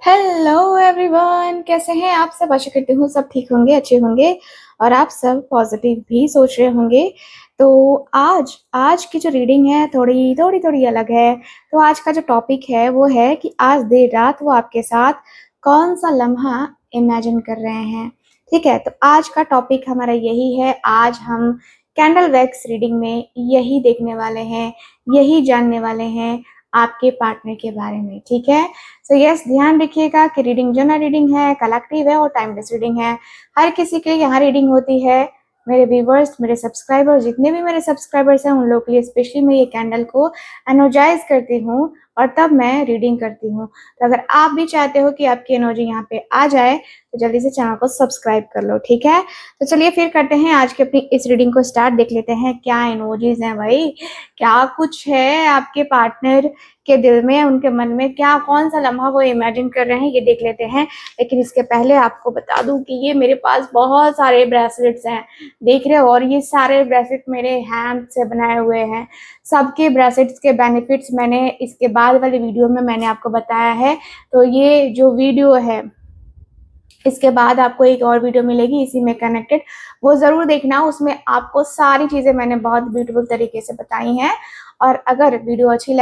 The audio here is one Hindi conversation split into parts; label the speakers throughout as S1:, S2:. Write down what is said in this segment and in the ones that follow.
S1: हेलो एवरीवन, कैसे हैं आप सब। आशा करती हूँ सब ठीक होंगे, अच्छे होंगे और आप सब पॉजिटिव भी सोच रहे होंगे। तो आज आज की जो रीडिंग है थोड़ी थोड़ी थोड़ी अलग है। तो आज का जो टॉपिक है वो है कि आज देर रात वो आपके साथ कौन सा लम्हा इमेजिन कर रहे हैं। ठीक है, तो आज का टॉपिक हमारा यही है। आज हम कैंडल वैक्स रीडिंग में यही देखने वाले हैं, यही जानने वाले हैं आपके पार्टनर के बारे में। ठीक है, तो यस, ध्यान रखिएगा कि रीडिंग जनरल रीडिंग है, कलेक्टिव है और टाइमलेस रीडिंग है। हर किसी के लिए यहाँ रीडिंग होती है। मेरे व्यूवर्स, मेरे सब्सक्राइबर्स, जितने भी मेरे सब्सक्राइबर्स हैं उन लोग के लिए स्पेशली मैं ये कैंडल को एनर्जाइज करती हूँ और तब मैं रीडिंग करती हूँ। तो अगर आप भी चाहते हो कि आपकी एनर्जी यहाँ पे आ जाए तो जल्दी से चैनल को सब्सक्राइब कर लो। ठीक है, तो चलिए फिर करते हैं आज की अपनी इस रीडिंग को स्टार्ट। देख लेते हैं क्या एनर्जीज हैं भाई, क्या कुछ है आपके पार्टनर के दिल में, उनके मन में क्या कौन सा लम्हा वो इमेजिन कर रहे हैं, ये देख लेते हैं। लेकिन इसके पहले आपको बता दूं कि ये मेरे पास बहुत सारे ब्रेसलेट्स हैं, देख रहे हो, और ये सारे ब्रेसलेट मेरे हैंड से बनाए हुए हैं। सबके ब्रेसलेट्स के बेनिफिट्स मैंने इसके बाद वाले वीडियो में मैंने आपको बताया है। तो ये जो वीडियो है इसके बाद आपको एक और वीडियो मिलेगी इसी में कनेक्टेड, वो जरूर देखना। उसमें आपको सारी चीजें मैंने बहुत ब्यूटीफुल तरीके से बताई हैं। और अगर वीडियो अच्छी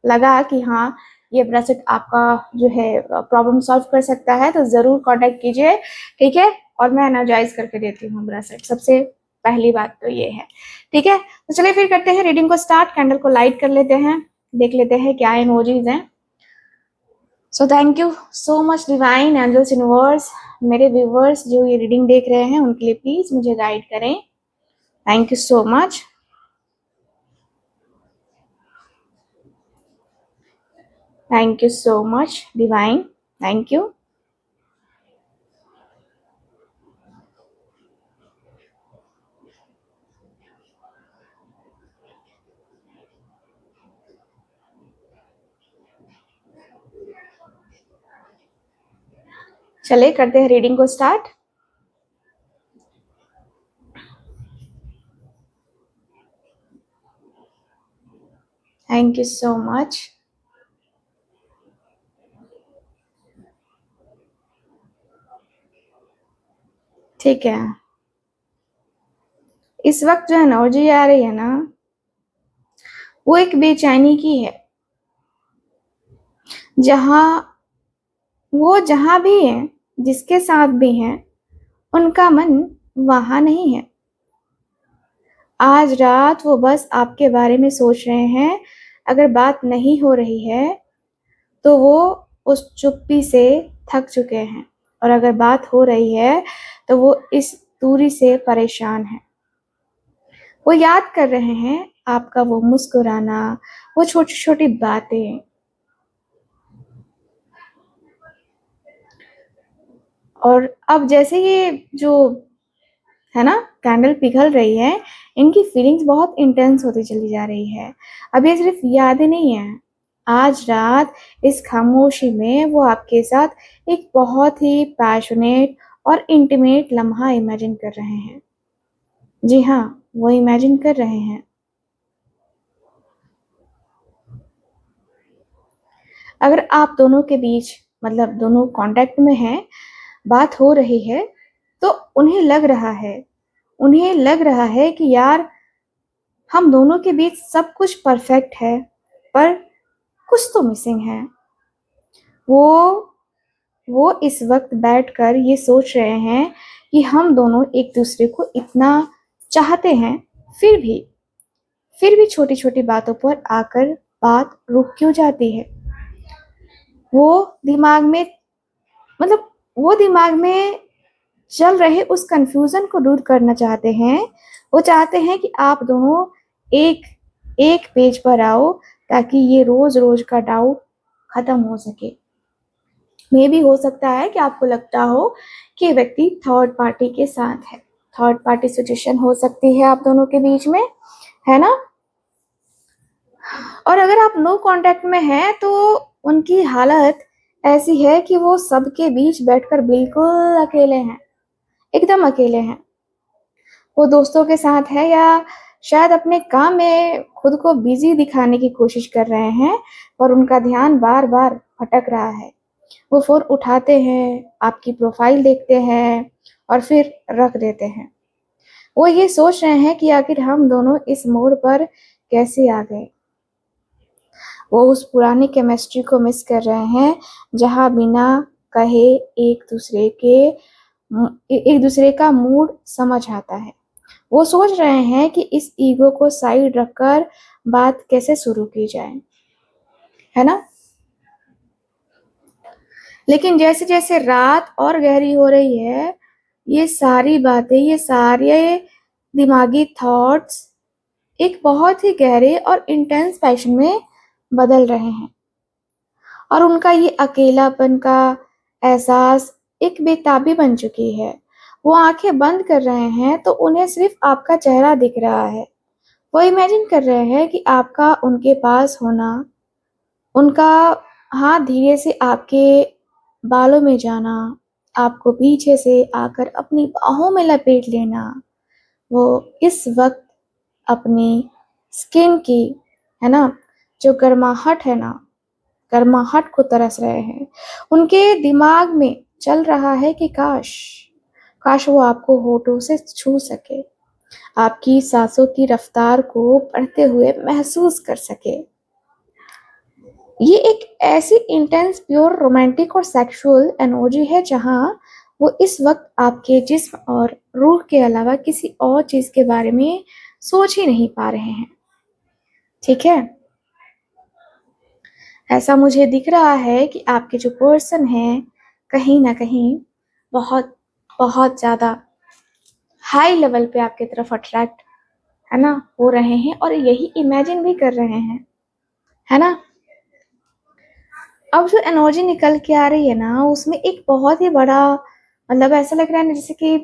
S1: लगा कि हाँ ये ब्रेसलेट आपका जो है प्रॉब्लम सॉल्व कर सकता है तो जरूर कांटेक्ट कीजिए। ठीक है, और मैं एनर्जाइज करके देती हूँ ब्रेसलेट, सबसे पहली बात तो ये है। ठीक है, तो चलिए फिर करते हैं रीडिंग को स्टार्ट। कैंडल को लाइट कर लेते हैं, देख लेते हैं क्या इमोजीज हैं। So thank you so much divine angels universe. मेरे व्यूवर्स जो ये रीडिंग देख रहे हैं उनके लिए प्लीज मुझे गाइड करें। Thank you so much. Thank you so much divine, thank you. चलिए करते हैं रीडिंग को start. Thank you so much. ठीक है, इस वक्त जो एनर्जी आ रही है ना वो एक बेचैनी की है। जहां भी है, जिसके साथ भी है, उनका मन वहां नहीं है। आज रात वो बस आपके बारे में सोच रहे हैं। अगर बात नहीं हो रही है तो वो उस चुप्पी से थक चुके हैं, और अगर बात हो रही है तो वो इस दूरी से परेशान है। वो याद कर रहे हैं आपका वो मुस्कुराना, वो छोटी छोटी बातें। और अब जैसे ये जो है ना कैंडल पिघल रही है, इनकी फीलिंग्स बहुत इंटेंस होती चली जा रही है। अब ये सिर्फ यादें नहीं है, आज रात इस खामोशी में वो आपके साथ एक बहुत ही पैशनेट और इंटीमेट लम्हा इमेजिन कर रहे हैं। जी हाँ, वो इमेजिन कर रहे हैं। अगर आप दोनों के बीच, मतलब दोनों कांटेक्ट में हैं, बात हो रही है, तो उन्हें लग रहा है कि यार हम दोनों के बीच सब कुछ परफेक्ट है, पर कुछ तो मिसिंग है। वो वो इस वक्त बैठकर ये सोच रहे हैं कि हम दोनों एक दूसरे को इतना चाहते हैं, फिर भी छोटी छोटी बातों पर आकर बात रुक क्यों जाती है। वो दिमाग में मतलब वो दिमाग में चल रहे उस कंफ्यूजन को दूर करना चाहते हैं। वो चाहते हैं कि आप दोनों एक एक पेज पर आओ, ताकि ये रोज रोज का डाउट खत्म हो सके। मे भी हो सकता है कि आपको लगता हो कि व्यक्ति थर्ड पार्टी के साथ है, थर्ड पार्टी सिचुएशन हो सकती है आप दोनों के बीच में, है ना। और अगर आप नो कांटेक्ट में हैं तो उनकी हालत ऐसी है कि वो सबके बीच बैठकर बिल्कुल अकेले हैं, एकदम अकेले हैं। वो दोस्तों के साथ है या शायद अपने काम में खुद को बिजी दिखाने की कोशिश कर रहे हैं, पर उनका ध्यान बार बार भटक रहा है। वो फ़ोन उठाते हैं, आपकी प्रोफ़ाइल देखते हैं और फिर रख देते हैं। वो ये सोच रहे हैं कि आखिर हम दोनों इस मोड़ पर कैसे आ गए। वो उस पुरानी केमिस्ट्री को मिस कर रहे हैं, जहाँ बिना कहे एक दूसरे का मूड समझ आता है। वो सोच रहे हैं कि इस ईगो को साइड रखकर बात कैसे शुरू की जाए, है ना? लेकिन जैसे-जैसे रात और गहरी हो रही है, ये सारी बातें, ये सारे दिमागी थॉट्स एक बहुत ही गहरे और इंटेंस पैशन में बदल रहे हैं और उनका ये अकेलापन का एहसास एक बेताबी बन चुकी है। वो आंखें बंद कर रहे हैं तो उन्हें सिर्फ आपका चेहरा दिख रहा है। वो इमेजिन कर रहे हैं कि आपका उनके पास होना, उनका हाथ धीरे से आपके बालों में जाना, आपको पीछे से आकर अपनी बाहों में लपेट लेना। वो इस वक्त अपनी स्किन की, है ना, जो गर्माहट है ना, गर्माहट को तरस रहे हैं। उनके दिमाग में चल रहा है कि काश काश वो आपको होठों से छू सके, आपकी सांसों की रफ्तार को बढ़ते हुए महसूस कर सके। ये एक ऐसी इंटेंस, प्योर, रोमांटिक और सेक्सुअल एनर्जी है जहां वो इस वक्त आपके जिस्म और रूह के अलावा किसी और चीज के बारे में सोच ही नहीं पा रहे हैं। ठीक है, ऐसा मुझे दिख रहा है कि आपके जो पर्सन हैं कहीं ना कहीं बहुत बहुत ज्यादा हाई लेवल पे आपके तरफ अट्रैक्ट, है ना, हो रहे हैं और यही इमेजिन भी कर रहे हैं, है ना। अब जो एनर्जी निकल के आ रही है ना, उसमें एक बहुत ही बड़ा, मतलब ऐसा लग रहा है ना जैसे कि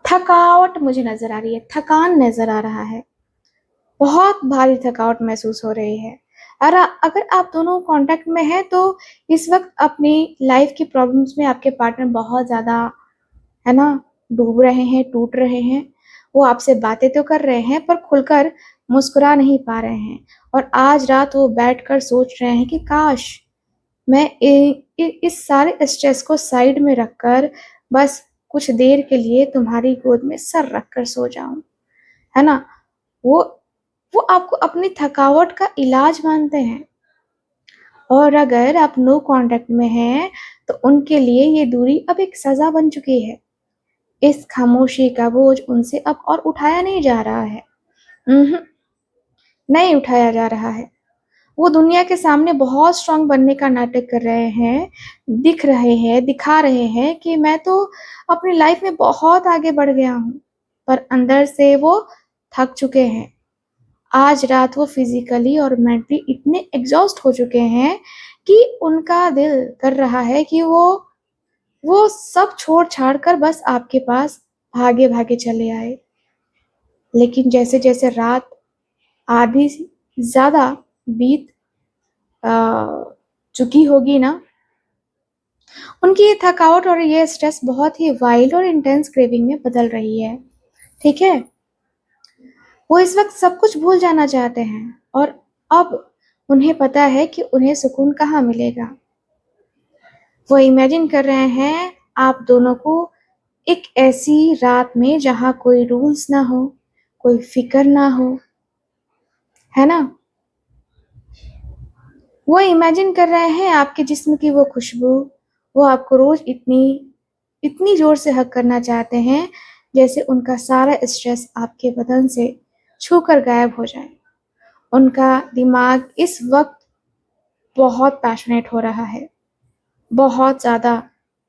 S1: थकावट मुझे नजर आ रही है, थकान नजर आ रहा है, बहुत भारी थकावट महसूस हो रही है। और अगर आप दोनों कांटेक्ट में हैं तो इस वक्त अपनी लाइफ की प्रॉब्लम्स में आपके पार्टनर बहुत ज्यादा, है ना, डूब रहे हैं, टूट रहे हैं। वो आपसे बातें तो कर रहे हैं पर खुलकर मुस्कुरा नहीं पा रहे हैं और आज रात वो बैठकर सोच रहे हैं कि काश मैं इस सारे स्ट्रेस को साइड में रखकर बस कुछ देर के लिए तुम्हारी गोद में सर रखकर सो जाऊं, है ना। वो वो आपको अपनी थकावट का इलाज मानते हैं और अगर आप नो कांटेक्ट में हैं तो उनके लिए ये दूरी अब एक सजा बन चुकी है। इस खामोशी का बोझ उनसे अब और उठाया नहीं जा रहा है। नहीं उठाया जा रहा है। वो दुनिया के सामने बहुत स्ट्रांग बनने का नाटक कर रहे हैं, दिख रहे हैं, दिखा रहे हैं कि मैं तो अपनी लाइफ में बहुत आगे बढ़ गया हूँ, पर अंदर से वो थक चुके हैं। आज रात वो फिजिकली और मेंटली इतने एग्जॉस्ट हो चुके हैं कि उनका दिल कर रहा है कि वो सब छोड़ छाड़ कर बस आपके पास भागे भागे चले आए। लेकिन जैसे जैसे रात आधी ज्यादा बीत चुकी होगी ना, उनकी ये थकावट और ये स्ट्रेस बहुत ही वाइल्ड और इंटेंस क्रेविंग में बदल रही है। ठीक है, वो इस वक्त सब कुछ भूल जाना चाहते हैं और अब उन्हें पता है कि उन्हें सुकून कहाँ मिलेगा। वो इमेजिन कर रहे हैं आप दोनों को एक ऐसी रात में जहां कोई रूल्स ना हो, कोई फिक्र ना हो, है ना। वो इमेजिन कर रहे हैं आपके जिस्म की वो खुशबू, वो आपको रोज इतनी इतनी जोर से हक करना चाहते हैं जैसे उनका सारा स्ट्रेस आपके बदन से छूकर गायब हो जाए। उनका दिमाग इस वक्त बहुत पैशनेट हो रहा है, बहुत ज्यादा।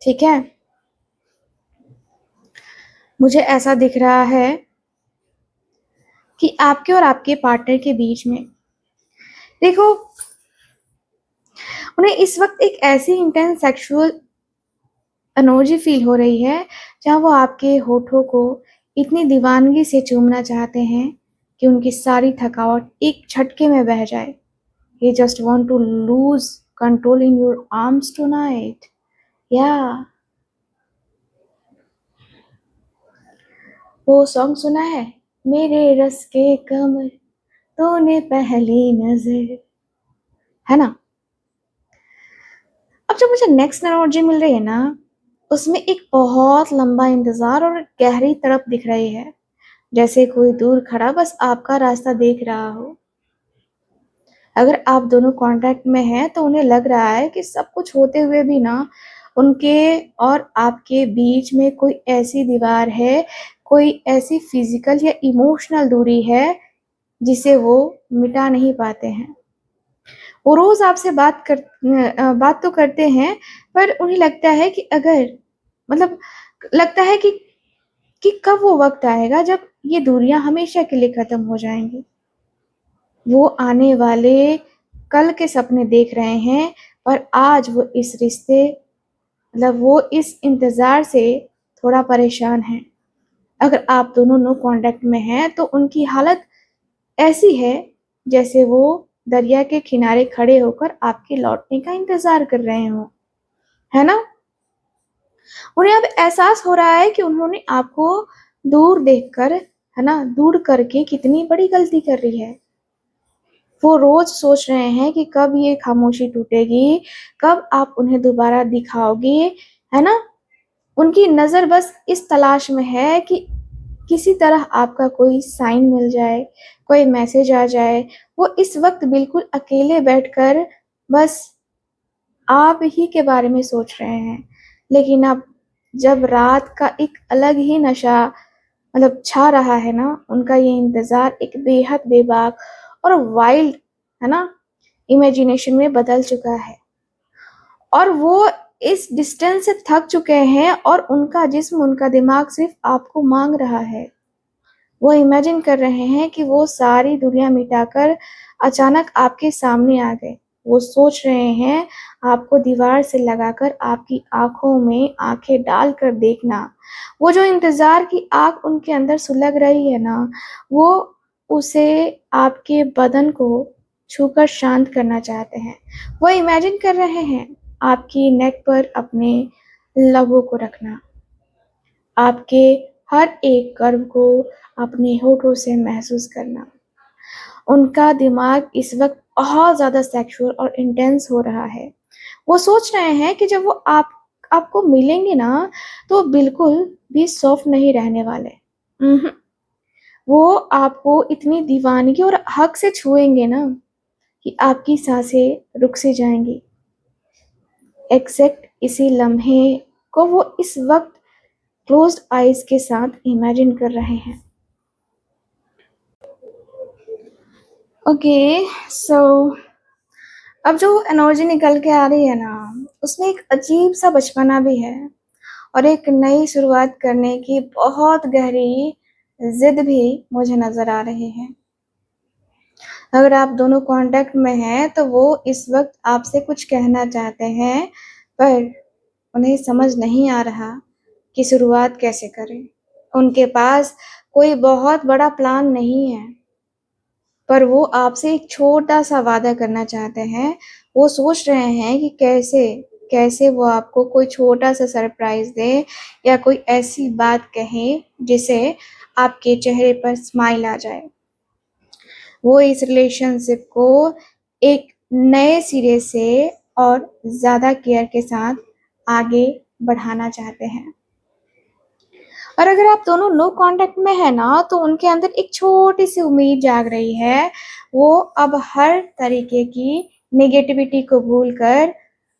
S1: ठीक है, मुझे ऐसा दिख रहा है कि आपके और आपके पार्टनर के बीच में, देखो, उन्हें इस वक्त एक ऐसी इंटेंस सेक्सुअल एनर्जी फील हो रही है जहां वो आपके होठों को इतनी दीवानगी से चूमना चाहते हैं कि उनकी सारी थकावट एक झटके में बह जाए। He just want to lose control in your arms tonight. Yeah, वो सॉन्ग सुना है, मेरे रस के कमर तूने पहली नजर, है ना। और जो मुझे नेक्स्ट एनर्जी मिल रही है ना, उसमें एक बहुत लंबा इंतजार और गहरी तड़प दिख रही है, जैसे कोई दूर खड़ा बस आपका रास्ता देख रहा हो। अगर आप दोनों कांटेक्ट में हैं तो उन्हें लग रहा है कि सब कुछ होते हुए भी ना उनके और आपके बीच में कोई ऐसी दीवार है, कोई ऐसी फिजिकल या इमोशनल दूरी है जिसे वो मिटा नहीं पाते हैं। वो रोज आपसे बात तो करते हैं, पर उन्हें लगता है कि अगर मतलब लगता है कि कब वो वक्त आएगा जब ये दूरियां हमेशा के लिए खत्म हो जाएंगी। वो आने वाले कल के सपने देख रहे हैं, पर आज वो इस रिश्ते वो इस इंतजार से थोड़ा परेशान हैं। अगर आप दोनों नो कांटेक्ट में हैं तो उनकी हालत ऐसी है जैसे वो दरिया के किनारे खड़े होकर आपके लौटने का इंतजार कर रहे हो, है ना? उन्हें अब एहसास हो रहा है कि उन्होंने आपको दूर देखकर, है ना, दूर करके कितनी बड़ी गलती कर रही है। वो रोज सोच रहे हैं कि कब ये खामोशी टूटेगी, कब आप उन्हें दोबारा दिखाओगे, है ना? उनकी नजर बस इस तलाश में है कि किसी तरह आपका कोई साइन मिल जाए, कोई मैसेज आ जाए। वो इस वक्त बिल्कुल अकेले बैठकर बस आप ही के बारे में सोच रहे हैं। लेकिन अब जब रात का एक अलग ही नशा छा रहा है ना, उनका ये इंतजार एक बेहद बेबाक और वाइल्ड, है ना, इमेजिनेशन में बदल चुका है। और वो इस डिस्टेंस से थक चुके हैं और उनका जिस्म, उनका दिमाग सिर्फ आपको मांग रहा है। वो इमेजिन कर रहे हैं कि वो सारी दुनिया मिटाकर अचानक आपके सामने आ गए। वो सोच रहे हैं आपको दीवार से लगाकर आपकी आंखों में आंखें डालकर देखना। वो जो इंतजार की आग उनके अंदर सुलग रही है ना, वो उसे आपके बदन को छूकर शांत करना चाहते हैं। वो इमेजिन कर रहे हैं आपकी नेक पर अपने लबों को रखना, आपके हर एक कर्व को अपने होठों से महसूस करना। उनका दिमाग इस वक्त बहुत ज्यादा सेक्सुअल और इंटेंस हो रहा है। वो सोच रहे हैं कि जब वो आपको मिलेंगे ना, तो बिल्कुल भी सॉफ्ट नहीं रहने वाले। उम्हूं। वो आपको इतनी दीवानगी और हक से छुएंगे ना कि आपकी सांसें रुक सी जाएंगी। एग्जैक्ट इसी लम्हे को वो इस वक्त क्लोज्ड आईज के साथ इमेजिन कर रहे हैं। ओके, सो अब जो एनर्जी निकल के आ रही है ना, उसमें एक अजीब सा बचपना भी है और एक नई शुरुआत करने की बहुत गहरी जिद भी मुझे नजर आ रही है। अगर आप दोनों कांटेक्ट में हैं तो वो इस वक्त आपसे कुछ कहना चाहते हैं, पर उन्हें समझ नहीं आ रहा कि शुरुआत कैसे करें। उनके पास कोई बहुत बड़ा प्लान नहीं है, पर वो आपसे एक छोटा सा वादा करना चाहते हैं। वो सोच रहे हैं कि कैसे कैसे वो आपको कोई छोटा सा सरप्राइज दे या कोई ऐसी बात कहे जिसे आपके चेहरे पर स्माइल आ जाए। वो इस रिलेशनशिप को एक नए सिरे से और ज्यादा केयर के साथ आगे बढ़ाना चाहते हैं। और अगर आप दोनों नो कांटेक्ट में है ना, तो उनके अंदर एक छोटी सी उम्मीद जाग रही है। वो अब हर तरीके की नेगेटिविटी को भूलकर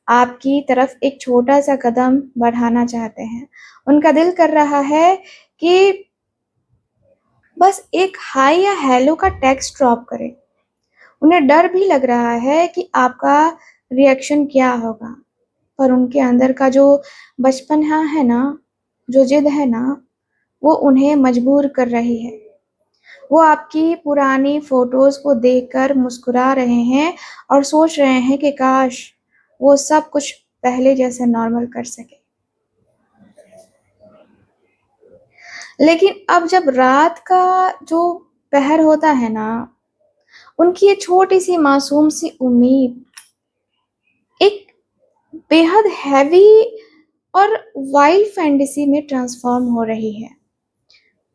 S1: आपकी तरफ एक छोटा सा कदम बढ़ाना चाहते हैं। उनका दिल कर रहा है कि बस एक हाय या हेलो का टेक्स्ट ड्रॉप करें। उन्हें डर भी लग रहा है कि आपका रिएक्शन क्या होगा, पर उनके अंदर का जो बचपन है ना, जो जिद है ना, वो उन्हें मजबूर कर रही है। वो आपकी पुरानी फोटोज को देखकर मुस्कुरा रहे हैं और सोच रहे हैं कि काश वो सब कुछ पहले जैसे नॉर्मल कर सके। लेकिन अब जब रात का जो पहर होता है ना, उनकी ये छोटी सी मासूम सी उम्मीद एक बेहद हैवी और वाइल्ड फैंटेसी में ट्रांसफॉर्म हो रही है।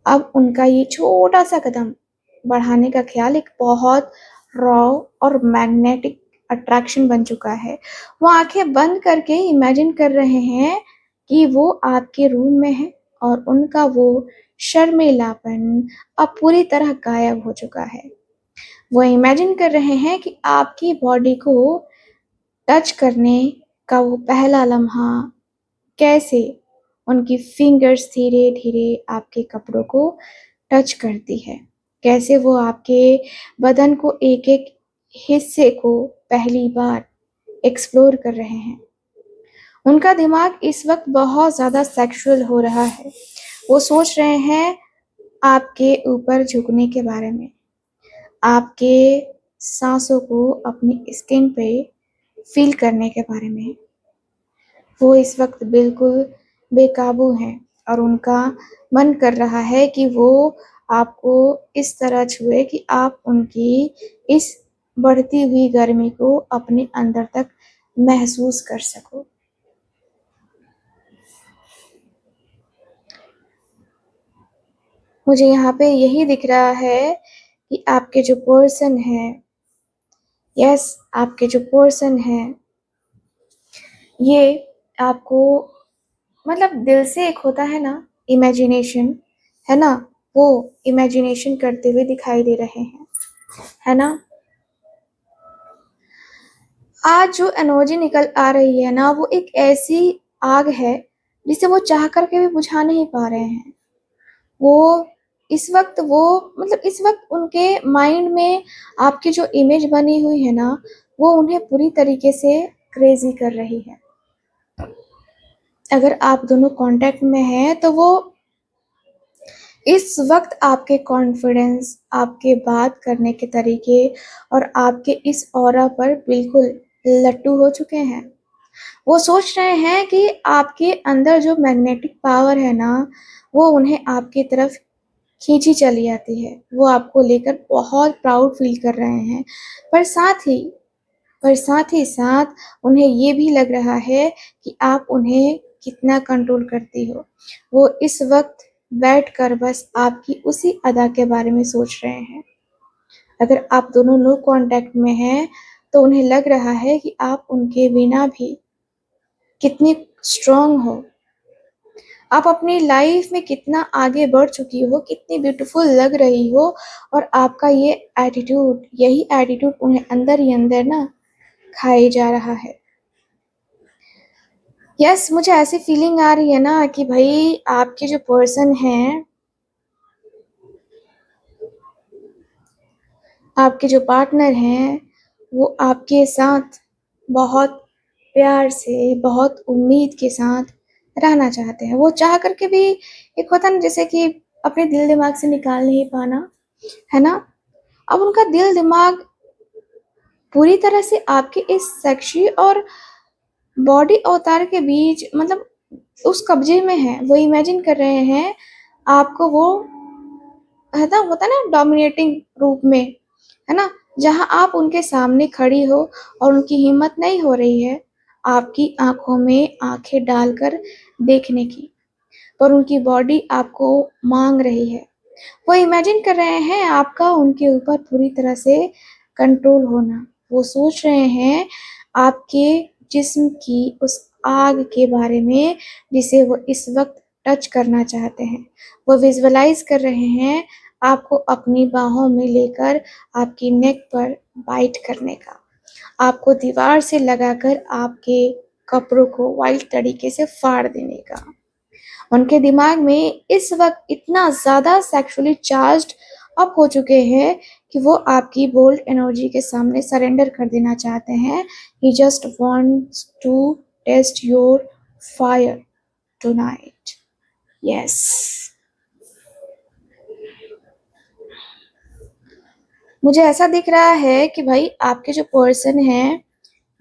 S1: अब उनका ये छोटा सा कदम बढ़ाने का ख्याल एक बहुत रॉ और मैग्नेटिक अट्रैक्शन बन चुका है। वो आंखें बंद करके इमेजिन कर रहे हैं कि वो आपके रूम में है और उनका वो शर्मीलापन अब पूरी तरह गायब हो चुका है। वो इमेजिन कर रहे हैं कि आपकी बॉडी को टच करने का वो पहला लम्हा कैसे उनकी फिंगर्स धीरे-धीरे आपके कपड़ों को टच करती है। कैसे वो आपके बदन को एक-एक हिस्से को पहली बार एक्सप्लोर कर रहे हैं। उनका दिमाग इस वक़्त बहुत ज़्यादा सेक्सुअल हो रहा है। वो सोच रहे हैं आपके ऊपर झुकने के बारे में, आपके साँसों को अपनी स्किन पे फ़ील करने के बारे में। वो इस वक़्त बिल्कुल बेकाबू हैं और उनका मन कर रहा है कि वो आपको इस तरह छुए कि आप उनकी इस बढ़ती हुई गर्मी को अपने अंदर तक महसूस कर सको। मुझे यहाँ पे यही दिख रहा है कि आपके जो पर्सन है, यस, आपके जो पर्सन है, ये आपको मतलब दिल से एक होता है ना इमेजिनेशन, है ना? वो इमेजिनेशन करते हुए दिखाई दे रहे हैं, है ना? आज जो एनर्जी निकल आ रही है ना, वो एक ऐसी आग है जिसे वो चाह करके भी बुझा नहीं पा रहे हैं। वो इस वक़्त वो मतलब इस वक़्त उनके माइंड में आपकी जो इमेज बनी हुई है ना, वो उन्हें पूरी तरीके से क्रेज़ी कर रही है। अगर आप दोनों कॉन्टैक्ट में हैं तो वो इस वक़्त आपके कॉन्फिडेंस, आपके बात करने के तरीके और आपके इस ऑरा पर बिल्कुल लट्टू हो चुके हैं। वो सोच रहे हैं कि आपके अंदर जो मैग्नेटिक पावर है ना, वो उन्हें आपकी तरफ खींची चली आती है। वो आपको लेकर बहुत प्राउड फ़ील कर रहे हैं, पर साथ ही साथ उन्हें ये भी लग रहा है कि आप उन्हें कितना कंट्रोल करती हो। वो इस वक़्त बैठकर बस आपकी उसी अदा के बारे में सोच रहे हैं। अगर आप दोनों नो कॉन्टैक्ट में हैं, तो उन्हें लग रहा है कि आप उनके बिना भी कितनी स्ट्रॉन्ग हो। आप अपनी लाइफ़ में कितना आगे बढ़ चुकी हो, कितनी ब्यूटीफुल लग रही हो और आपका ये एटीट्यूड, यही एटीट्यूड उन्हें अंदर ही अंदर ना खाए जा रहा है। यस, मुझे ऐसी फीलिंग आ रही है ना कि भई आपके जो पर्सन हैं, आपके जो पार्टनर हैं, वो आपके साथ बहुत प्यार से, बहुत उम्मीद के साथ रहना चाहते हैं। वो चाह कर के भी एक होता है ना जैसे कि अपने दिल-दिमाग से निकाल नहीं पाना, है ना? अब उनका दिल-दिमाग पूरी तरह से आपके इस सेक्सी और बॉडी अवतार के बीच मतलब उस कब्जे में है। वो इमेजिन कर रहे हैं आपको वो है ना होता है ना डोमिनेटिंग रूप में, है ना? जहाँ आप उनके सामने खड़ी हो और उनकी हिम्मत नहीं हो रही है आपकी आँखों में आँखें डालकर देखने की, पर उनकी बॉडी आपको माँग रही है। वो इमेजिन कर रहे हैं आपका उनके ऊपर पूरी तरह से कंट्रोल होना। वो सोच रहे हैं आपके जिस्म की उस आग के बारे में जिसे वो इस वक़्त टच करना चाहते हैं। वो विज़ुअलाइज़ कर रहे हैं आपको अपनी बाहों में लेकर आपकी नेक पर बाइट करने का। आपको दीवार से लगाकर आपके कपड़ों को वाइल्ड तरीके से फाड़ देने का। उनके दिमाग में इस वक़्त इतना ज़्यादा सेक्सुअली चार्ज्ड अप हो चुके हैं कि वो आपकी बोल्ड एनर्जी के सामने सरेंडर कर देना चाहते हैं। He just wants to test your fire tonight. Yes. मुझे ऐसा दिख रहा है कि भाई आपके जो पर्सन हैं,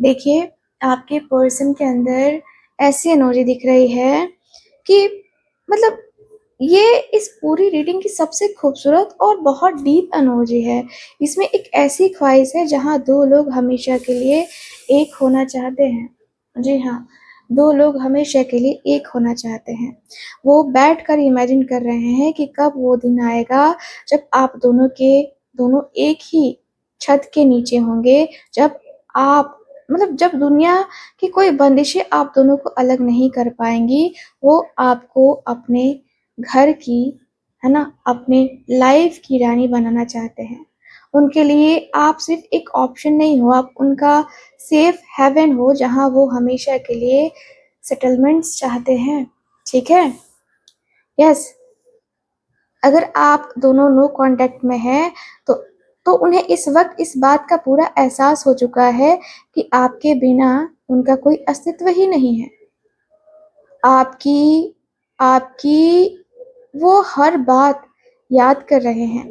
S1: देखिए आपके पर्सन के अंदर ऐसी एनर्जी दिख रही है कि मतलब ये इस पूरी रीडिंग की सबसे खूबसूरत और बहुत डीप एनर्जी है। इसमें एक ऐसी ख्वाहिश है जहाँ 2 लोग हमेशा के लिए एक होना चाहते हैं। जी हाँ, 2 लोग हमेशा के लिए एक होना चाहते हैं। वो बैठकर इमेजिन कर रहे हैं कि कब वो दिन आएगा जब आप दोनों एक ही छत के नीचे होंगे, जब आप मतलब जब दुनिया की कोई बंदिशें आप दोनों को अलग नहीं कर पाएंगी, वो आपको अपने घर की, है ना, अपने लाइफ की रानी बनाना चाहते हैं। उनके लिए आप सिर्फ एक ऑप्शन नहीं हो, आप उनका सेफ हेवन हो जहां वो हमेशा के लिए सेटलमेंट्स चाहते हैं। ठीक है? यस। अगर आप दोनों नो कांटेक्ट में हैं तो उन्हें इस वक्त इस बात का पूरा एहसास हो चुका है कि आपके बिना उनका कोई अस्तित्व ही नहीं है। आपकी आपकी वो हर बात याद कर रहे हैं।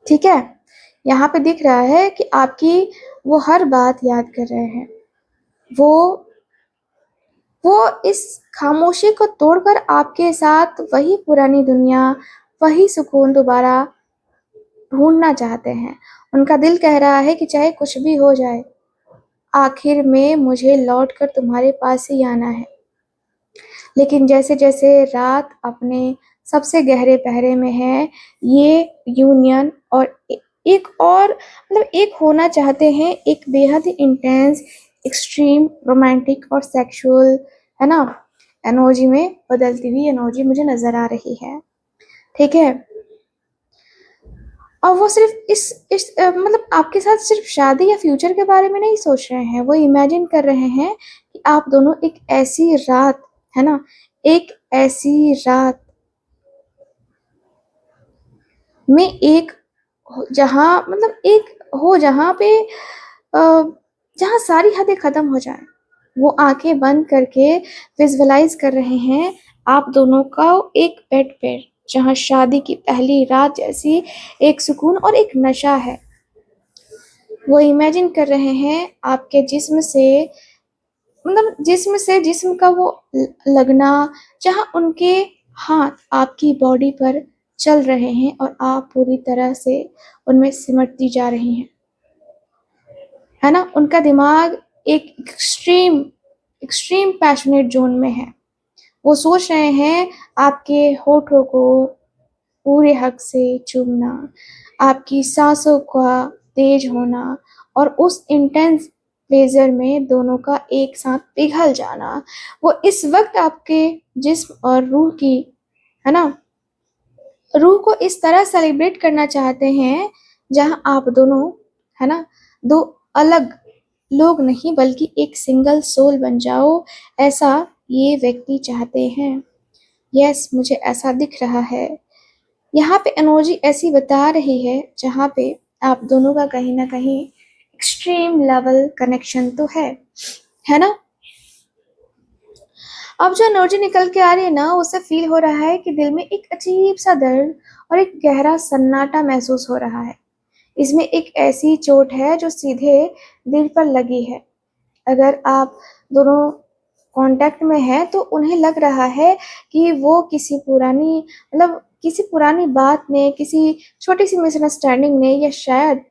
S1: ठीक है? यहाँ पे दिख रहा है कि आपकी वो हर बात याद कर रहे हैं। वो वो इस खामोशी को तोड़कर आपके साथ वही पुरानी दुनिया, वही सुकून दोबारा ढूंढना चाहते हैं। उनका दिल कह रहा है कि चाहे कुछ भी हो जाए, आखिर में मुझे लौटकर तुम्हारे पास ही आना है। लेकिन जैसे जैसे रात अपने सबसे गहरे पहरे में है, ये यूनियन और एक और मतलब एक होना चाहते हैं, एक बेहद ही इंटेंस, एक्सट्रीम रोमांटिक और सेक्सुअल, है ना, एनर्जी में बदलती हुई एनर्जी मुझे नजर आ रही है। ठीक है? और वो सिर्फ मतलब आपके साथ सिर्फ शादी या फ्यूचर के बारे में नहीं सोच रहे हैं, वो इमेजिन कर रहे हैं कि आप दोनों एक ऐसी रात, है ना, एक ऐसी रात में एक जहाँ मतलब एक हो जहाँ पे जहाँ सारी हदें खत्म हो जाए। वो आंखें बंद करके विजुअलाइज कर रहे हैं आप दोनों का एक बेड पे, जहाँ शादी की पहली रात जैसी एक सुकून और एक नशा है। वो इमेजिन कर रहे हैं आपके जिस्म से, मतलब जिस्म से जिस्म का वो लगना, जहाँ उनके हाथ आपकी बॉडी पर चल रहे हैं और आप पूरी तरह से उनमें सिमटती जा रही हैं, है ना। उनका दिमाग एक एक्सट्रीम एक्सट्रीम पैशनेट जोन में है। वो सोच रहे हैं आपके होठों को पूरे हक से चूमना, आपकी सांसों का तेज होना और उस इंटेंस प्लेजर में दोनों का एक साथ पिघल जाना। वो इस वक्त आपके जिस्म और रूह की, है ना, रूह को इस तरह सेलिब्रेट करना चाहते हैं जहां आप दोनों, है ना, दो अलग लोग नहीं बल्कि एक सिंगल सोल बन जाओ, ऐसा ये व्यक्ति चाहते हैं। यस, मुझे ऐसा दिख रहा है। यहाँ पे एनर्जी ऐसी बता रही है जहाँ पे आप दोनों का कहीं ना कहीं एक्सट्रीम लेवल कनेक्शन तो है ना। अब जो एनर्जी निकल के आ रही है ना, उससे फील हो रहा है कि दिल में एक अजीब सा दर्द और एक गहरा सन्नाटा महसूस हो रहा है। इसमें एक ऐसी चोट है जो सीधे दिल पर लगी है। अगर आप दोनों कांटेक्ट में हैं तो उन्हें लग रहा है कि वो किसी पुरानी, मतलब किसी पुरानी बात ने, किसी छोटी सी मिसअंडरस्टैंडिंग ने, या शायद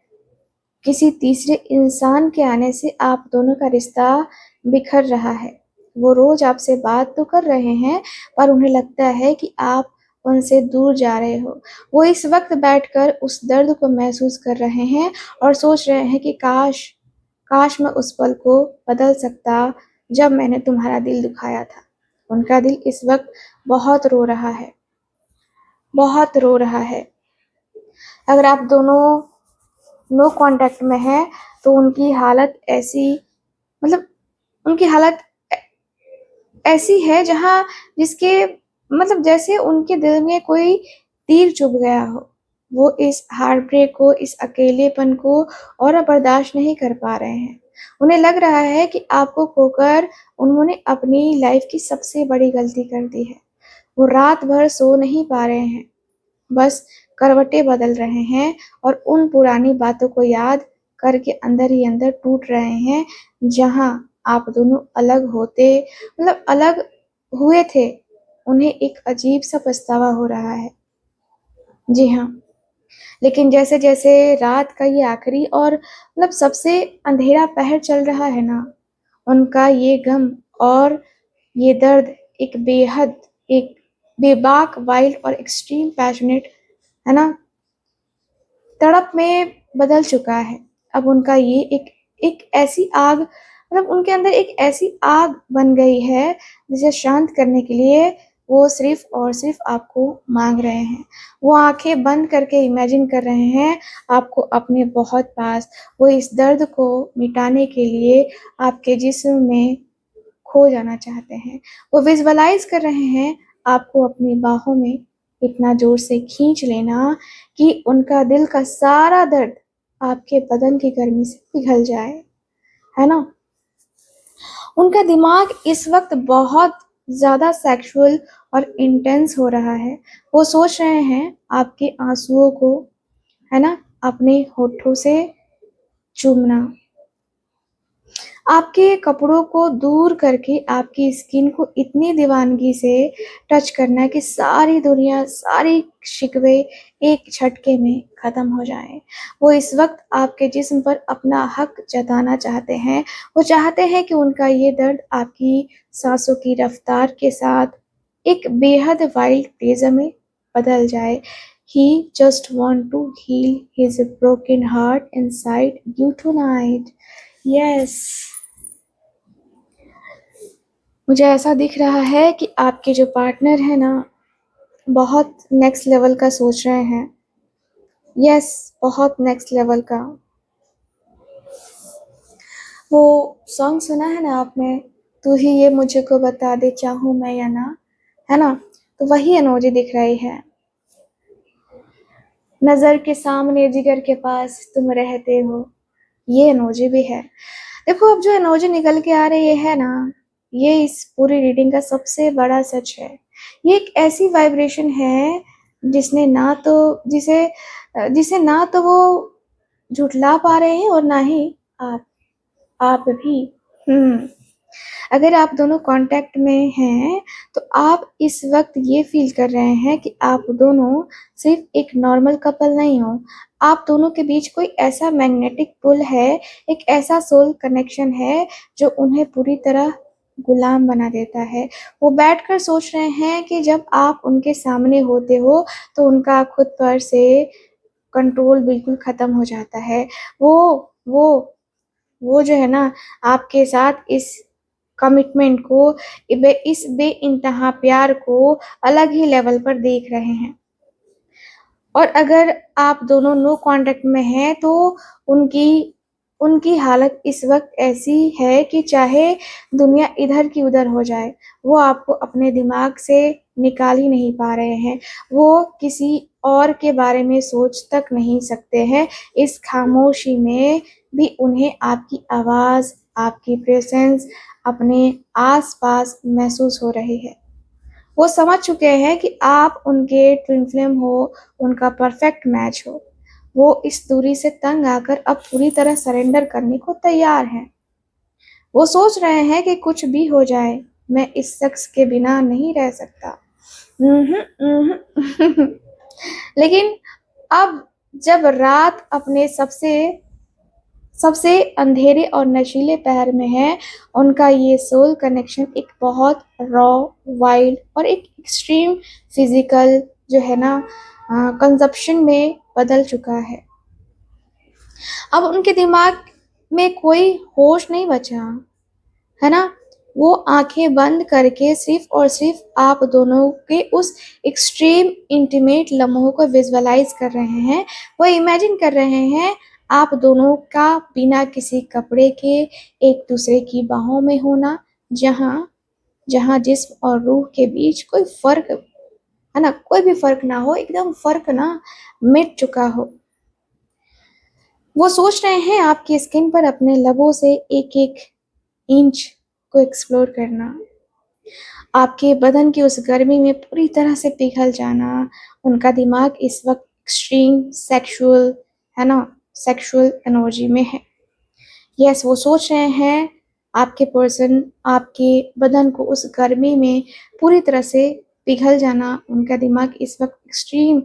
S1: किसी तीसरे इंसान के आने से आप दोनों का रिश्ता बिखर रहा है। वो रोज आपसे बात तो कर रहे हैं, पर उन्हें लगता है कि आप उनसे दूर जा रहे हो। वो इस वक्त बैठकर उस दर्द को महसूस कर रहे हैं और सोच रहे हैं कि काश काश मैं उस पल को बदल सकता जब मैंने तुम्हारा दिल दुखाया था। उनका दिल इस वक्त बहुत रो रहा है, बहुत रो रहा है। अगर आप दोनों नो कांटेक्ट में हैं तो उनकी हालत ऐसी, मतलब उनकी हालत ऐसी है जहाँ जिसके मतलब जैसे उनके दिल में कोई तीर चुभ गया हो। वो इस हार्ट ब्रेक को, इस अकेलेपन को और अब बर्दाश्त नहीं कर पा रहे हैं। उन्हें लग रहा है कि आपको खोकर उन्होंने अपनी लाइफ की सबसे बड़ी गलती कर दी है। वो रात भर सो नहीं पा रहे हैं, बस करवटें बदल रहे हैं और उन पुरानी बातों को याद करके अंदर ही अंदर टूट रहे हैं। जहां आप दोनों अलग होते, मतलब अलग हुए थे, उन्हें एक अजीब सा पछतावा हो रहा है। जी हाँ। लेकिन जैसे जैसे रात का ये आखिरी और मतलब सबसे अंधेरा पहर चल रहा है ना, उनका ये गम और ये दर्द एक बेहद, एक बेबाक, वाइल्ड और एक्सट्रीम पैशनेट, है ना, तड़प में बदल चुका है। अब उनका ये एक एक ऐसी आग, मतलब उनके अंदर एक ऐसी आग बन गई है जिसे शांत करने के लिए वो सिर्फ और सिर्फ आपको मांग रहे हैं। वो आंखें बंद करके इमेजिन कर रहे हैं आपको अपने बहुत पास। वो इस दर्द को मिटाने के लिए आपके जिस्म में खो जाना चाहते हैं। वो विजुअलाइज कर रहे हैं आपको अपनी बाहों में इतना जोर से खींच लेना कि उनका दिल का सारा दर्द आपके बदन की गर्मी से पिघल जाए, है ना? उनका दिमाग इस वक्त बहुत ज़्यादा सेक्सुअल और इंटेंस हो रहा है। वो सोच रहे हैं आपके आंसुओं को, है ना, अपने होठों से चूमना, आपके कपड़ों को दूर करके आपकी स्किन को इतनी दीवानगी से टच करना कि सारी दुनिया, सारी शिकवे एक झटके में ख़त्म हो जाएँ। वो इस वक़्त आपके जिस्म पर अपना हक जताना चाहते हैं। वो चाहते हैं कि उनका ये दर्द आपकी साँसों की रफ़्तार के साथ एक बेहद वाइल्ड तेज़ में बदल जाए। He just want to heal his broken heart inside you tonight. Yes. मुझे ऐसा दिख रहा है कि आपके जो पार्टनर है ना, बहुत नेक्स्ट लेवल का सोच रहे हैं। यस, बहुत नेक्स्ट लेवल का। वो सॉन्ग सुना है ना आपने, तू ही ये मुझे को बता दे चाहूँ मैं या ना, है ना? तो वही इमोजी दिख रही है। नज़र के सामने जिगर के पास तुम रहते हो, ये इमोजी भी है। देखो, अब जो इमोजी निकल के आ रही है ना, ये इस पूरी रीडिंग का सबसे बड़ा सच है। ये एक ऐसी वाइब्रेशन है जिसने ना तो जिसे ना तो वो झुठला पा रहे हैं और ना ही आप भी। अगर आप दोनों कांटेक्ट में हैं तो आप इस वक्त ये फील कर रहे हैं कि आप दोनों सिर्फ एक नॉर्मल कपल नहीं हो। आप दोनों के बीच कोई ऐसा मैग्नेटिक पुल है, एक ऐसा सोल कनेक्शन है जो उन्हें पूरी तरह गुलाम बना देता है। वो बैठकर सोच रहे हैं कि जब आप उनके सामने होते हो तो उनका खुद पर से कंट्रोल बिल्कुल ख़त्म हो जाता है। वो वो जो है ना, आपके साथ इस कमिटमेंट को, इस बेइंतहा प्यार को अलग ही लेवल पर देख रहे हैं। और अगर आप दोनों नो कांटेक्ट में हैं तो उनकी हालत इस वक्त ऐसी है कि चाहे दुनिया इधर की उधर हो जाए, वो आपको अपने दिमाग से निकाल ही नहीं पा रहे हैं। वो किसी और के बारे में सोच तक नहीं सकते हैं। इस खामोशी में भी उन्हें आपकी आवाज़, आपकी प्रेजेंस अपने आस-पास महसूस हो रही है। वो समझ चुके हैं कि आप उनके ट्विन फ्लेम हो, उनका परफेक्ट मैच हो। वो इस दूरी से तंग आकर अब पूरी तरह सरेंडर करने को तैयार हैं। वो सोच रहे हैं कि कुछ भी हो जाए, मैं इस शख्स के बिना नहीं रह सकता। लेकिन अब जब रात अपने सबसे अंधेरे और नशीले पहर में है, उनका ये सोल कनेक्शन एक बहुत रॉ, वाइल्ड और एक एक्सट्रीम फिजिकल जो है ना कंजप्शन में बदल चुका है। अब उनके दिमाग में कोई होश नहीं बचा, है ना? वो आंखें बंद करके सिर्फ और सिर्फ आप दोनों के उस एक्सट्रीम इंटीमेट लम्हों को विजुअलाइज कर रहे हैं। वो इमेजिन कर रहे हैं आप दोनों का बिना किसी कपड़े के एक दूसरे की बाहों में होना, जहाँ जिस्म और रूह के बीच कोई फर्क, है ना, कोई भी फर्क ना हो, एकदम फर्क ना मिट चुका हो। वो सोच रहे हैं आपकी स्किन पर अपने लबों से एक एक इंच को एक्सप्लोर करना, आपके बदन की उस गर्मी में पूरी तरह से पिघल जाना। उनका दिमाग इस वक्त एक्सट्रीम सेक्सुअल, है ना, सेक्सुअल एनर्जी में है। यस, वो सोच रहे हैं आपके पर्सन आपके बदन को उस गर्मी में पूरी तरह से पिघल जाना। उनका दिमाग इस वक्त एक्सट्रीम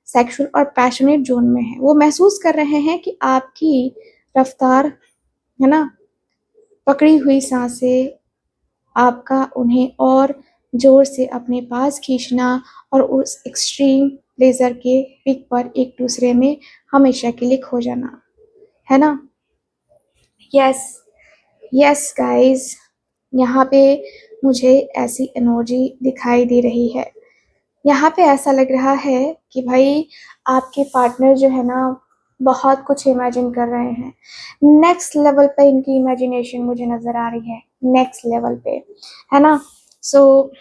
S1: सेक्सुअल और पैशनेट जोन में है। वो महसूस कर रहे हैं कि आपकी रफ्तार, है ना, पकड़ी हुई सांसें, आपका उन्हें और जोर से अपने पास खींचना और उस एक्सट्रीम प्लेजर के पीक पर एक दूसरे में हमेशा के लिए खो जाना, है ना? यस, यस गाइस, यहाँ पे मुझे ऐसी एनर्जी दिखाई दे रही है। यहाँ पे ऐसा लग रहा है कि भाई आपके पार्टनर जो है ना बहुत कुछ इमेजिन कर रहे हैं। नेक्स्ट लेवल पे इनकी इमेजिनेशन मुझे नजर आ रही है, नेक्स्ट लेवल पे, है ना। सो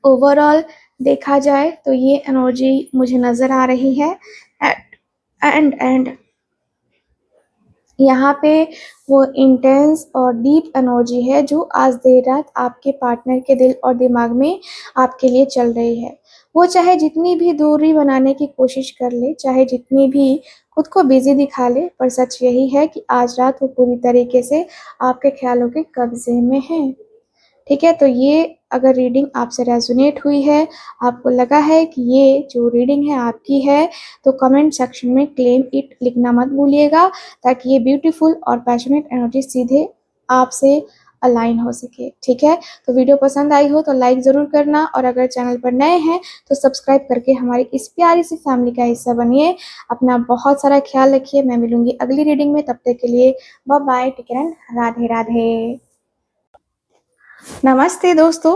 S1: ओवरऑल देखा जाए तो ये एनर्जी मुझे नजर आ रही है। एंड यहाँ पे वो इंटेंस और डीप एनर्जी है जो आज देर रात आपके पार्टनर के दिल और दिमाग में आपके लिए चल रही है। वो चाहे जितनी भी दूरी बनाने की कोशिश कर ले, चाहे जितनी भी खुद को बिजी दिखा ले, पर सच यही है कि आज रात वो पूरी तरीके से आपके ख्यालों के कब्जे में है। ठीक है, तो ये अगर रीडिंग आपसे रेजोनेट हुई है, आपको लगा है कि ये जो रीडिंग है आपकी है, तो कमेंट सेक्शन में क्लेम इट लिखना मत भूलिएगा, ताकि ये ब्यूटीफुल और पैशनेट एनर्जी सीधे आपसे अलाइन हो सके। ठीक है, तो वीडियो पसंद आई हो तो लाइक ज़रूर करना, और अगर चैनल पर नए हैं तो सब्सक्राइब करके हमारी इस प्यारी सी फैमिली का हिस्सा बनिए। अपना बहुत सारा ख्याल रखिए। मैं मिलूंगी अगली रीडिंग में, तब तक के लिए bye bye, take care and Radhe Radhe. नमस्ते दोस्तों।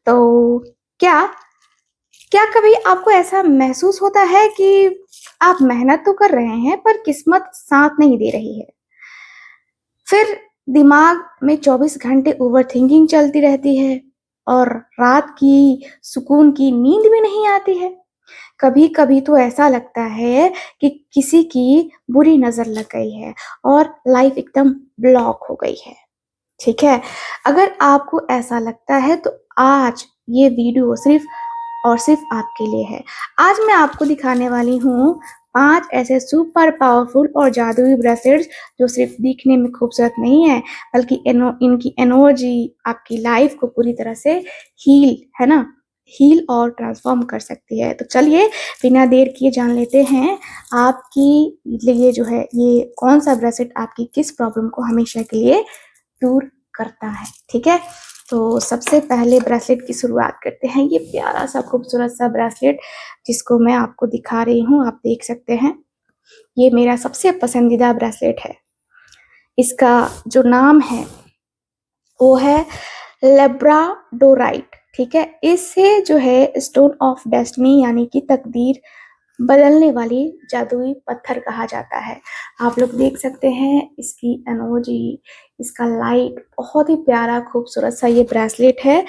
S1: तो क्या क्या कभी आपको ऐसा महसूस होता है कि आप मेहनत तो कर रहे हैं पर किस्मत साथ नहीं दे रही है? फिर दिमाग में 24 घंटे ओवरथिंकिंग चलती रहती है और रात की सुकून की नींद भी नहीं आती है। कभी कभी तो ऐसा लगता है कि किसी की बुरी नजर लग गई है और लाइफ एकदम ब्लॉक हो गई है। ठीक है, अगर आपको ऐसा लगता है तो आज ये वीडियो सिर्फ और सिर्फ आपके लिए है। आज मैं आपको दिखाने वाली हूँ 5 ऐसे सुपर पावरफुल और जादुई ब्रेसलेट्स जो सिर्फ दिखने में खूबसूरत नहीं है, बल्कि इनकी एनर्जी आपकी लाइफ को पूरी तरह से हील और ट्रांसफॉर्म कर सकती है। तो चलिए बिना देर किए जान लेते हैं आपकी लिए जो है ये कौन सा ब्रेसलेट आपकी किस प्रॉब्लम को हमेशा के लिए दूर करता है। ठीक है, तो सबसे पहले ब्रेसलेट की शुरुआत करते हैं। ये प्यारा सा खूबसूरत सा ब्रेसलेट जिसको मैं आपको दिखा रही हूँ, आप देख सकते हैं। ये मेरा सबसे पसंदीदा ब्रेसलेट है। इसका जो नाम है वो है लेब्राडोराइट। ठीक है, इससे जो है स्टोन ऑफ डेस्टिनी यानी कि तकदीर बदलने वाली जादुई पत्थर कहा जाता है। आप लोग देख सकते हैं इसकी एनर्जी, इसका लाइट, बहुत ही प्यारा खूबसूरत सा ये ब्रेसलेट है।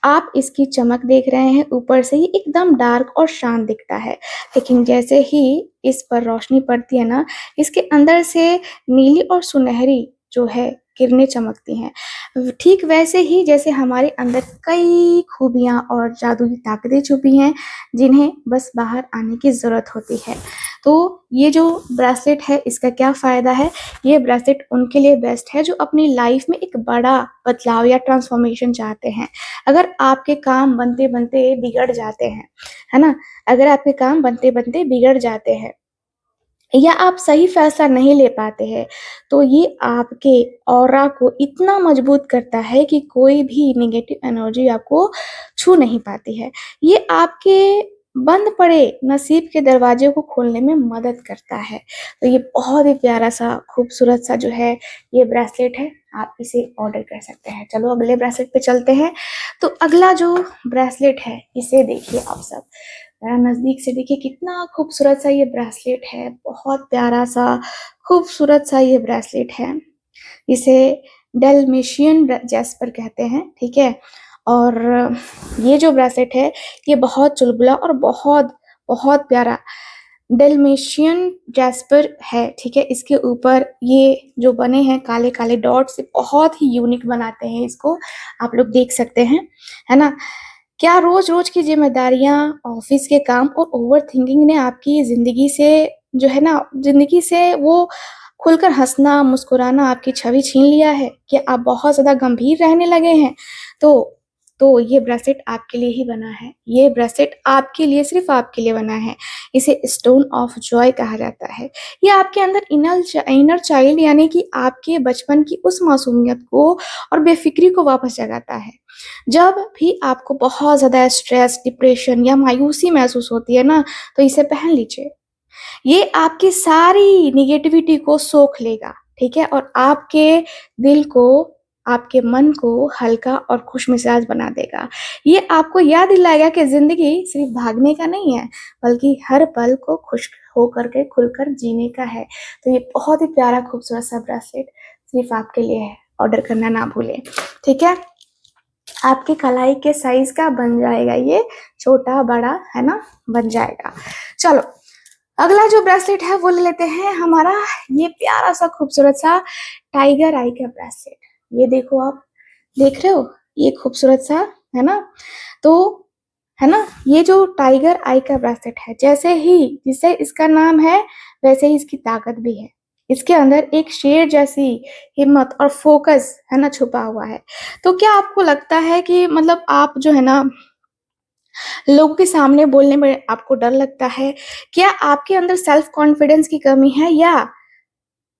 S1: आप इसकी चमक देख रहे हैं, ऊपर से ही एकदम डार्क और शांत दिखता है, लेकिन जैसे ही इस पर रोशनी पड़ती है ना, इसके अंदर से नीली और सुनहरी जो है किरणें चमकती हैं। ठीक वैसे ही जैसे हमारे अंदर कई खूबियां और जादुई ताकतें छुपी हैं, जिन्हें बस बाहर आने की ज़रूरत होती है। तो ये जो ब्रेसलेट है इसका क्या फ़ायदा है? ये ब्रेसलेट उनके लिए बेस्ट है जो अपनी लाइफ में एक बड़ा बदलाव या ट्रांसफॉर्मेशन चाहते हैं। अगर आपके काम बनते-बनते बिगड़ जाते हैं, है ना? अगर आपके काम बनते-बनते बिगड़ जाते हैं या आप सही फैसला नहीं ले पाते हैं, तो ये आपके ऑरा को इतना मजबूत करता है कि कोई भी नेगेटिव एनर्जी आपको छू नहीं पाती है। ये आपके बंद पड़े नसीब के दरवाजे को खोलने में मदद करता है। तो ये बहुत ही प्यारा सा खूबसूरत सा जो है ये ब्रेसलेट है, आप इसे ऑर्डर कर सकते हैं। चलो अगले ब्रेसलेट पे चलते हैं। तो अगला जो ब्रेसलेट है इसे देखिए आप सब, जरा नज़दीक से देखिए कितना खूबसूरत सा ये ब्रेसलेट है, बहुत प्यारा सा खूबसूरत सा ये ब्रेसलेट है। इसे डेलमेशियन जैस्पर कहते हैं। ठीक है, और ये जो ब्रेसलेट है ये बहुत चुलबुला और बहुत बहुत प्यारा डेलमेशियन जैस्पर है। ठीक है, इसके ऊपर ये जो बने हैं काले काले डॉट्स बहुत ही यूनिक बनाते हैं इसको, आप लोग देख सकते हैं, है ना। क्या रोज-रोज की ज़िम्मेदारियाँ, ऑफ़िस के काम और ओवरथिंकिंग ने आपकी ज़िंदगी से जो है ना, ज़िंदगी से वो खुलकर हँसना, मुस्कुराना, आपकी छवि छीन लिया है? क्या आप बहुत ज़्यादा गंभीर रहने लगे हैं? तो ये ब्रेसलेट आपके लिए ही बना है। ये ब्रेसलेट आपके लिए, सिर्फ़ आपके लिए बना है। इसे स्टोन ऑफ जॉय कहा जाता है। ये आपके अंदर इनर चाइल्ड यानी कि आपके बचपन की उस मासूमियत को और बेफ़िक्री को वापस जगाता है। जब भी आपको बहुत ज़्यादा स्ट्रेस, डिप्रेशन या मायूसी महसूस होती है ना, तो इसे पहन लीजिए। ये आपकी सारी नेगेटिविटी को सोख लेगा। ठीक है, और आपके दिल को, आपके मन को हल्का और खुशमिजाज बना देगा। ये आपको याद दिलाएगा कि जिंदगी सिर्फ भागने का नहीं है, बल्कि हर पल को खुश होकर के खुलकर जीने का है। तो ये बहुत ही प्यारा खूबसूरत सा ब्रेसलेट सिर्फ आपके लिए है, ऑर्डर करना ना भूलें, ठीक है। आपके कलाई के साइज का बन जाएगा, ये छोटा बड़ा है ना, बन जाएगा। चलो अगला जो ब्रेसलेट है वो ले लेते हैं, हमारा ये प्यारा सा खूबसूरत सा टाइगर आई का ब्रेसलेट। ये देखो, आप देख रहे हो, ये खूबसूरत सा है ना, तो है ना, ये जो टाइगर आई का ब्रेसलेट है, जिसे इसका नाम है वैसे ही इसकी ताकत भी है। इसके अंदर एक शेर जैसी हिम्मत और फोकस है ना छुपा हुआ है। तो क्या आपको लगता है कि मतलब आप जो है ना लोगों के सामने बोलने में आपको डर लगता है? क्या आपके अंदर सेल्फ कॉन्फिडेंस की कमी है, या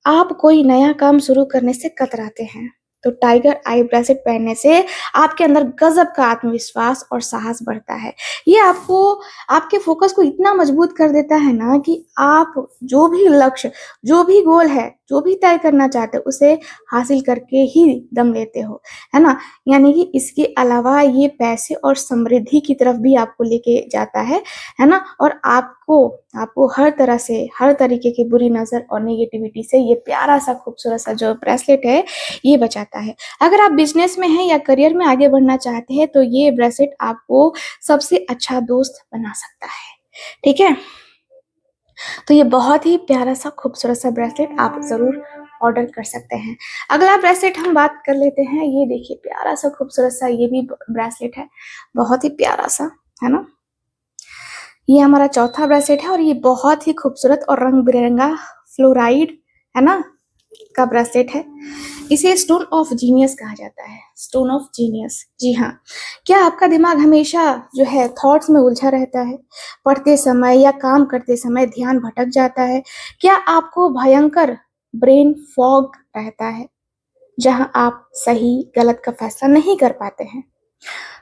S1: आप कोई नया काम शुरू करने से कतराते हैं? तो टाइगर आई ब्रेसलेट पहनने से आपके अंदर गजब का आत्मविश्वास और साहस बढ़ता है। ये आपको, आपके फोकस को इतना मजबूत कर देता है ना कि आप जो भी लक्ष्य, जो भी गोल है, जो भी तय करना चाहते हो उसे हासिल करके ही दम लेते हो, है ना। यानी कि इसके अलावा ये पैसे और समृद्धि की तरफ भी आपको लेके जाता है ना, और आपको आपको हर तरह से, हर तरीके की बुरी नजर और नेगेटिविटी से ये प्यारा सा खूबसूरत सा जो ब्रेसलेट है ये बचाता है। अगर आप बिजनेस में हैं या करियर में आगे बढ़ना चाहते हैं तो ये ब्रेसलेट आपको सबसे अच्छा दोस्त बना सकता है, ठीक है। तो ये बहुत ही प्यारा सा खूबसूरत सा ब्रेसलेट आप जरूर ऑर्डर कर सकते हैं। अगला ब्रेसलेट हम बात कर लेते हैं, ये देखिए प्यारा सा खूबसूरत सा ये भी ब्रेसलेट है, बहुत ही प्यारा सा, है ना। ये हमारा चौथा ब्रेसलेट है और ये बहुत ही खूबसूरत और रंग बिरंगा फ्लोराइड है ना का ब्रेसलेट है। इसे स्टोन ऑफ जीनियस कहा जाता है, स्टोन ऑफ जीनियस। जी हाँ, क्या आपका दिमाग हमेशा जो है थॉट्स में उलझा रहता है? पढ़ते समय या काम करते समय ध्यान भटक जाता है? क्या आपको भयंकर ब्रेन फॉग रहता है, जहां आप सही गलत का फैसला नहीं कर पाते हैं?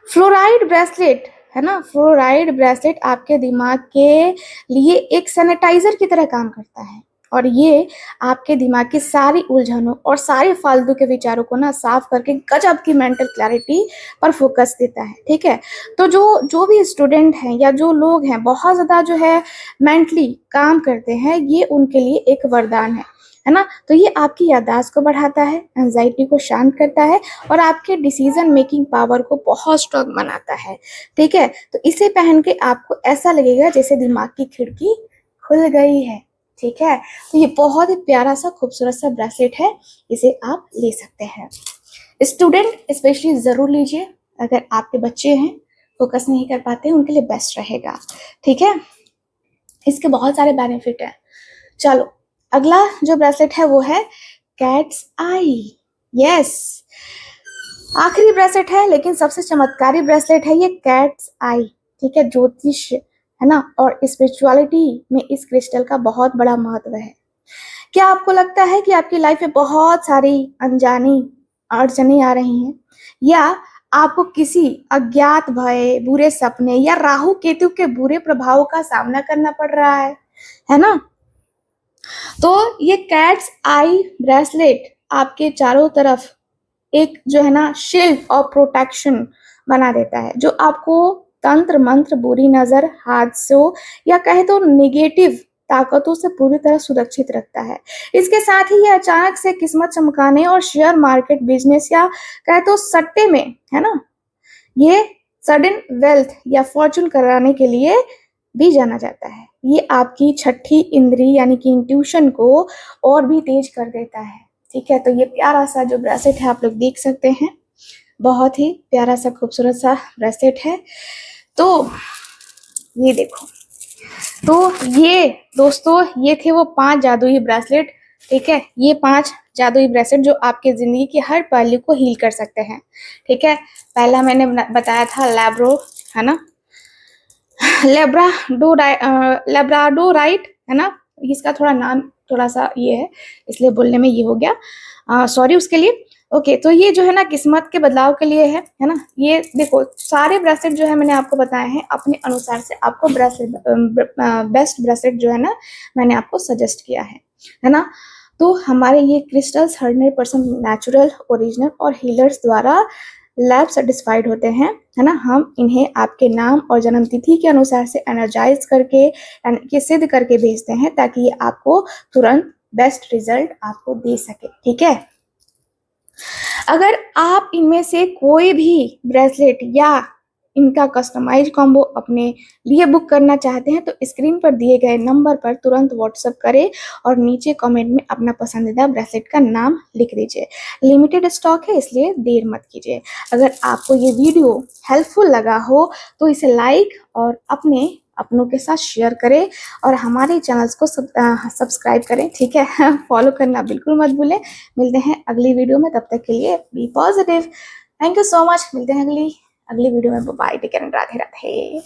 S1: फ्लोराइड ब्रेसलेट है ना, फ्लोराइड ब्रेसलेट आपके दिमाग के लिए एक सैनिटाइजर की तरह काम करता है, और ये आपके दिमाग की सारी उलझनों और सारे फालतू के विचारों को ना साफ करके गजब की मेंटल क्लैरिटी पर फोकस देता है, ठीक है। तो जो जो भी स्टूडेंट हैं या जो लोग हैं बहुत ज्यादा जो है मेंटली काम करते हैं, ये उनके लिए एक वरदान है ना। तो ये आपकी याददाश्त को बढ़ाता है, एंजाइटी को शांत करता है और आपके डिसीजन मेकिंग पावर को बहुत स्ट्रांग बनाता है, ठीक है। तो इसे पहन के आपको ऐसा लगेगा जैसे दिमाग की खिड़की खुल गई है, ठीक है। तो ये बहुत ही प्यारा सा खूबसूरत सा ब्रेसलेट है, इसे आप ले सकते हैं। स्टूडेंट स्पेशली जरूर लीजिए, अगर आपके बच्चे हैं फोकस नहीं कर पाते उनके लिए बेस्ट रहेगा, ठीक है। इसके बहुत सारे बेनिफिट हैं। चलो अगला जो ब्रेसलेट है वो है कैट्स आई। यस, आखिरी ब्रेसलेट है लेकिन सबसे चमत्कारी ब्रेसलेट है ये कैट्स आई, ठीक है। ज्योतिष है ना और स्पिरिचुअलिटी में इस क्रिस्टल का बहुत बड़ा महत्व है। क्या आपको लगता है कि आपकी लाइफ में बहुत सारी अनजानी अड़चने आ रही हैं, या आपको किसी अज्ञात भय, बुरे सपने या राहु केतु के बुरे प्रभावों का सामना करना पड़ रहा है ना। तो ये कैट्स आई ब्रेसलेट आपके चारों तरफ एक जो है ना शील्ड और प्रोटेक्शन बना देता है, जो आपको तंत्र मंत्र, बुरी नजर, हादसों या कहे तो नेगेटिव ताकतों से पूरी तरह सुरक्षित रखता है। इसके साथ ही ये अचानक से किस्मत चमकाने और शेयर मार्केट, बिजनेस या कहे तो सट्टे में है ना, ये सडन वेल्थ या फॉर्चून कराने के लिए भी जाना जाता है। ये आपकी छठी इंद्री यानी कि इंट्यूशन को और भी तेज कर देता है, ठीक है। तो ये प्यारा सा जो ब्रेसलेट है आप लोग देख सकते हैं, बहुत ही प्यारा सा खूबसूरत सा ब्रेसलेट है। तो ये देखो, तो ये दोस्तों ये थे वो 5 जादुई ब्रेसलेट, ठीक है। ये 5 जादुई ब्रेसलेट जो आपके जिंदगी के हर पहलू को हील कर सकते हैं, ठीक है। पहला मैंने बताया था लैब्रो है ना, लेब्राडोराइट है ना, इसका थोड़ा नाम थोड़ा सा ये है इसलिए बोलने में ये हो गया, सॉरी उसके लिए। ओके, तो ये जो है ना किस्मत के बदलाव के लिए है ना। ये देखो सारे ब्रेसलेट जो है मैंने आपको बताए हैं अपने अनुसार से, आपको ब्रेसलेट बेस्ट ब्रेसलेट जो है ना मैंने आपको सजेस्ट किया है ना। तो हमारे ये क्रिस्टल्स 100% नेचुरल, ओरिजिनल और हीलर्स द्वारा लैब सर्टिफाइड होते हैं, है ना। हम इन्हें आपके नाम और जन्म तिथि के अनुसार से एनर्जाइज करके यानी कि सिद्ध करके भेजते हैं, ताकि ये आपको तुरंत बेस्ट रिजल्ट आपको दे सके, ठीक है। अगर आप इनमें से कोई भी ब्रेसलेट या इनका कस्टमाइज कॉम्बो अपने लिए बुक करना चाहते हैं, तो स्क्रीन पर दिए गए नंबर पर तुरंत व्हाट्सएप करें और नीचे कमेंट में अपना पसंदीदा ब्रेसलेट का नाम लिख दीजिए। लिमिटेड स्टॉक है, इसलिए देर मत कीजिए। अगर आपको ये वीडियो हेल्पफुल लगा हो तो इसे लाइक और अपनों के साथ शेयर करें और हमारे चैनल्स को सब्सक्राइब करें, ठीक है। फॉलो करना बिल्कुल मत भूलें। मिलते हैं अगली वीडियो में, तब तक के लिए be positive. Thank you so much. मिलते हैं अगली वीडियो में। Bye, take care, Radhe Radhe.